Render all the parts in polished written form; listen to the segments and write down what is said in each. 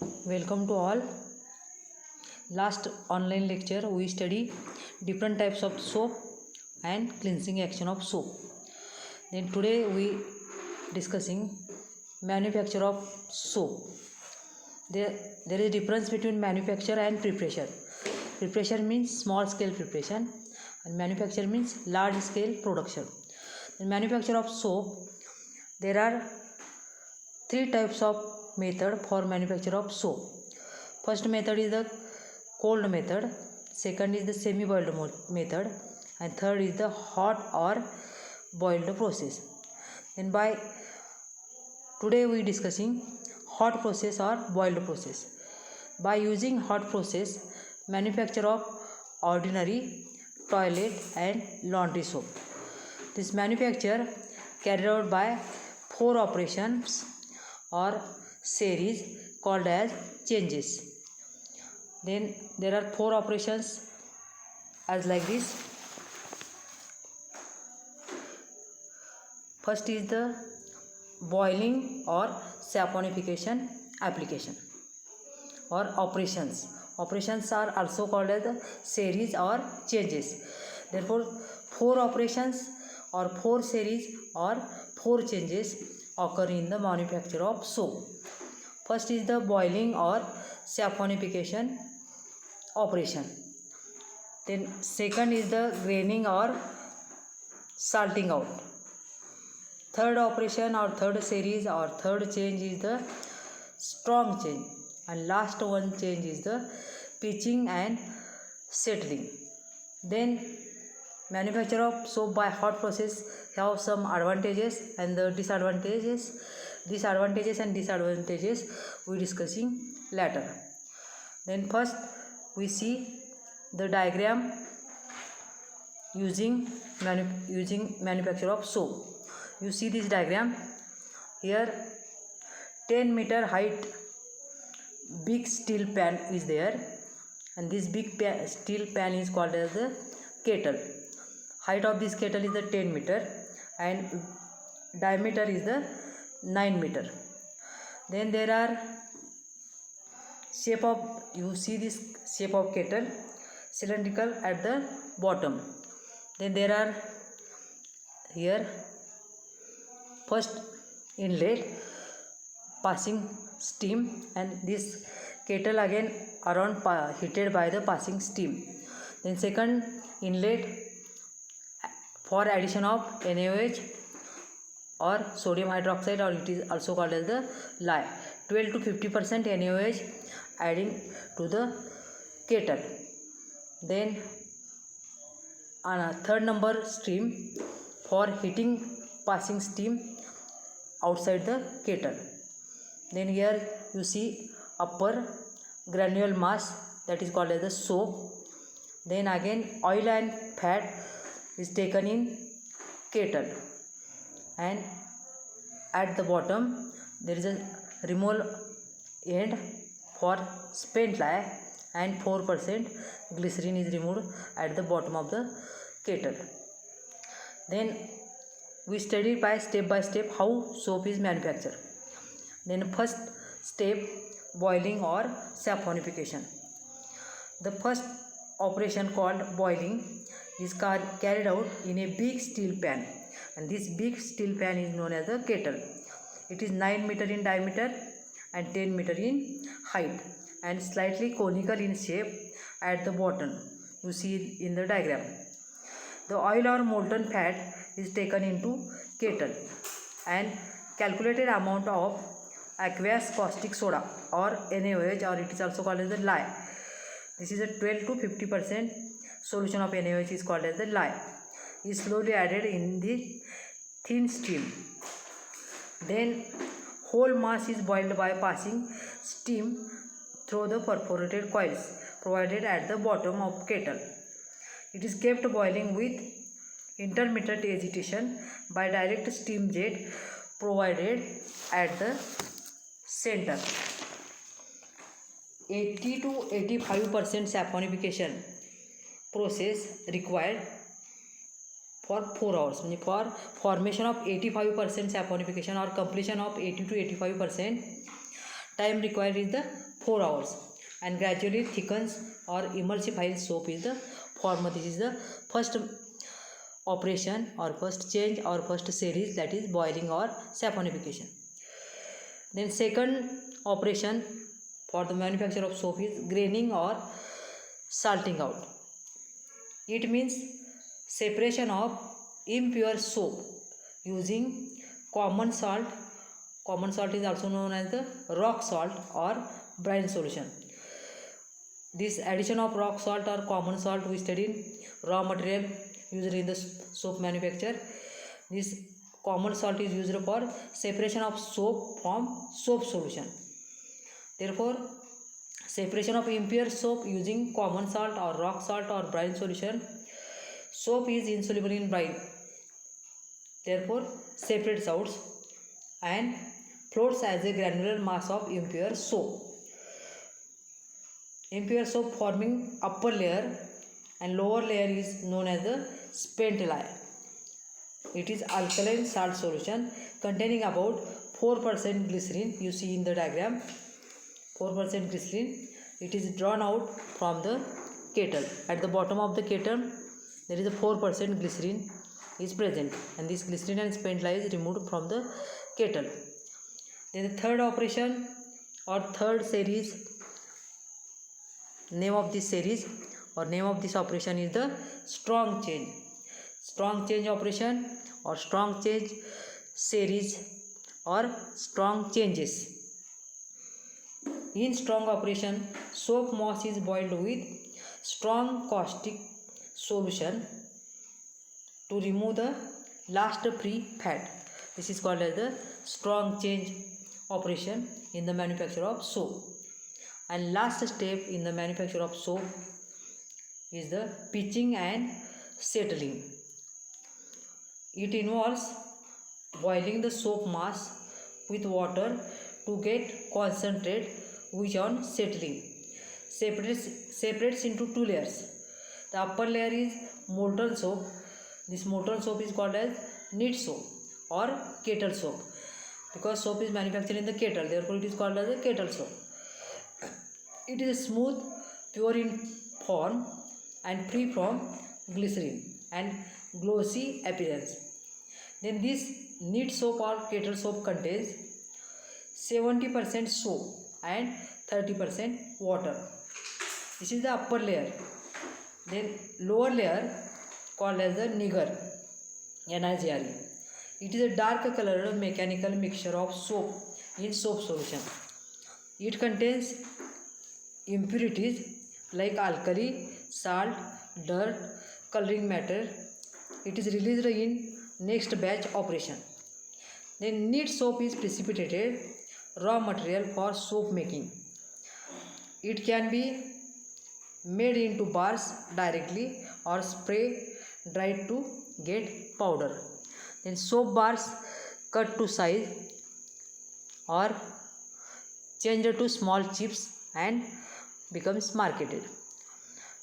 Welcome to all. Last online lecture we study different types of soap and cleansing action of soap. Then today we discussing manufacture of soap. There is difference between manufacture and preparation. Preparation means small scale preparation and manufacture means large scale production. In manufacture of soap there are three types of method for manufacture of soap. First method is the cold method, second is the semi boiled method, and third is the hot or boiled process. And by today we discussing hot process or boiled process. By using hot process, manufacture of ordinary toilet and laundry soap. This manufacture carried out by four operations or series called as changes. Then there are four operations as like this. First is the boiling or saponification application or operations. Operations are also called as the series or changes. Therefore, four operations or four series or four changes occur in the manufacture of soap. First is the boiling or saponification operation. Then second is the graining or salting out. Third operation or third series or third change is the strong change, and last one change is the pitching and settling. Then manufacture of soap by hot process have some advantages and the disadvantages. These advantages and disadvantages we discussing later. Then first we see the diagram using manufacture of soap. You see this diagram here. 10-meter height big steel pan is there, and this big steel pan is called as the kettle. Height of this kettle is the 10 meter and diameter is the 9 meter. Then there are shape of, you see this shape of kettle, cylindrical at the bottom. Then there are here first inlet passing steam, and this kettle again around heated by the passing steam. Then second inlet for addition of NaOH or sodium hydroxide, or it is also called as the lye. 12 to 50% NaOH adding to the kettle. Then third number stream for heating passing steam outside the kettle. Then here you see upper granule mass, that is called as the soap. Then again oil and fat is taken in kettle, and at the bottom there is a removal end for spent lye, and 4% glycerin is removed at the bottom of the kettle. Then we studied by step how soap is manufactured. Then first step, boiling or saponification. The first operation called boiling is carried out in a big steel pan, and this big steel pan is known as the kettle. It is 9 meter in diameter and 10 meter in height and slightly conical in shape at the bottom. You see in the diagram. The oil or molten fat is taken into kettle, and calculated amount of aqueous caustic soda or NaOH, or it is also called as the lye. This is a 12 to 50% solution of NaOH is called as the lye, is slowly added in the thin stream. Then whole mass is boiled by passing steam through the perforated coils provided at the bottom of kettle. It is kept boiling with intermittent agitation by direct steam jet provided at the center. 80 to 85% saponification process required for 4 hours. For formation of 85% saponification or completion of 80 to 85%, time required is the 4 hours, and gradually thickens or emulsifies soap is the former. This is the first operation or first change or first series, that is boiling or saponification. Then second operation for the manufacture of soap is graining or salting out. It means separation of impure soap using common salt. Common salt is also known as the rock salt or brine solution. This addition of rock salt or common salt we studied raw material used in the soap manufacture. This common salt is used for separation of soap from soap solution. Therefore, separation of impure soap using common salt or rock salt or brine solution. Soap is insoluble in brine, therefore separates out and floats as a granular mass of impure soap. Impure soap forming upper layer and lower layer is known as the spent layer. It is alkaline salt solution containing about 4% glycerin. You see in the diagram 4% glycerin. It is drawn out from the kettle. At the bottom of the kettle there is a 4% glycerin is present, and this glycerin and spent lye is removed from the kettle. Then the third operation or third series, name of this series or name of this operation is the strong change. Strong change operation or strong change series or strong changes. In strong operation, soap moss is boiled with strong caustic solution to remove the last free fat. This is called as the strong change operation in the manufacture of soap. And last step in the manufacture of soap is the pitching and settling. It involves boiling the soap mass with water to get concentrate, which on settling separates into two layers. The upper layer is molten soap. This molten soap is called as neat soap or kettle soap, because soap is manufactured in the kettle, therefore it is called as a kettle soap. It is smooth, pure in form and free from glycerin and glossy appearance. Then this neat soap or kettle soap contains 70% soap and 30% water. This is the upper layer. Then lower layer called as the nigger, NIGRE. It is a dark colored mechanical mixture of soap in soap solution. It contains impurities like alkali, salt, dirt, coloring matter. It is released in next batch operation. Then neat soap is precipitated raw material for soap making. It can be made into bars directly or spray dried to get powder. Then soap bars cut to size or changed to small chips and becomes marketed.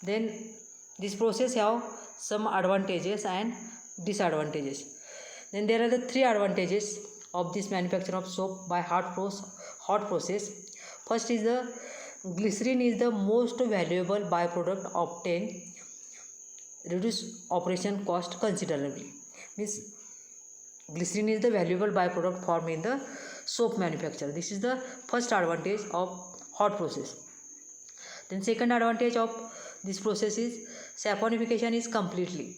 Then this process have some advantages and disadvantages. Then there are the three advantages of this manufacture of soap by hot process. First is the glycerin is the most valuable byproduct obtained, reduce operation cost considerably. Means glycerin is the valuable byproduct formed in the soap manufacture. This is the first advantage of hot process. Then second advantage of this process is saponification is completely,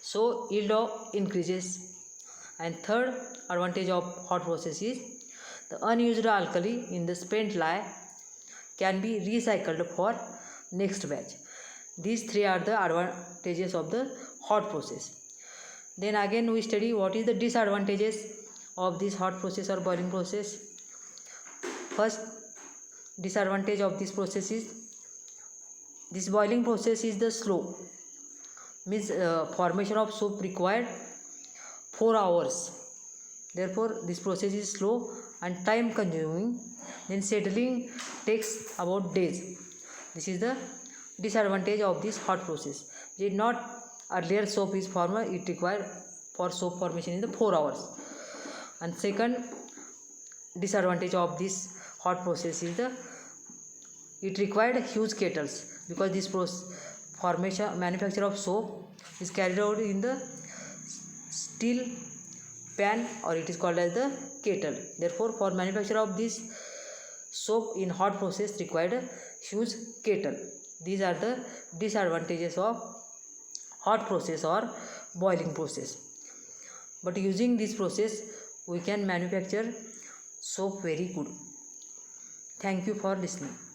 so yield increases. And third advantage of hot process is the unused alkali in the spent lye can be recycled for next batch. These three are the advantages of the hot process. Then again we study what is the disadvantages of this hot process or boiling process. First disadvantage of this process is this boiling process is the slow, means formation of soap required 4 hours, therefore this process is slow and time consuming. Then settling takes about days. This is the disadvantage of this hot process. Did not earlier soap is formed, it required for soap formation in the 4 hours. And second disadvantage of this hot process is the it required huge kettles, because this manufacture of soap is carried out in the steel pan, or it is called as the kettle. Therefore, for manufacture of this soap in hot process required a huge kettle. These are the disadvantages of hot process or boiling process. But using this process we can manufacture soap very good. Thank you for listening.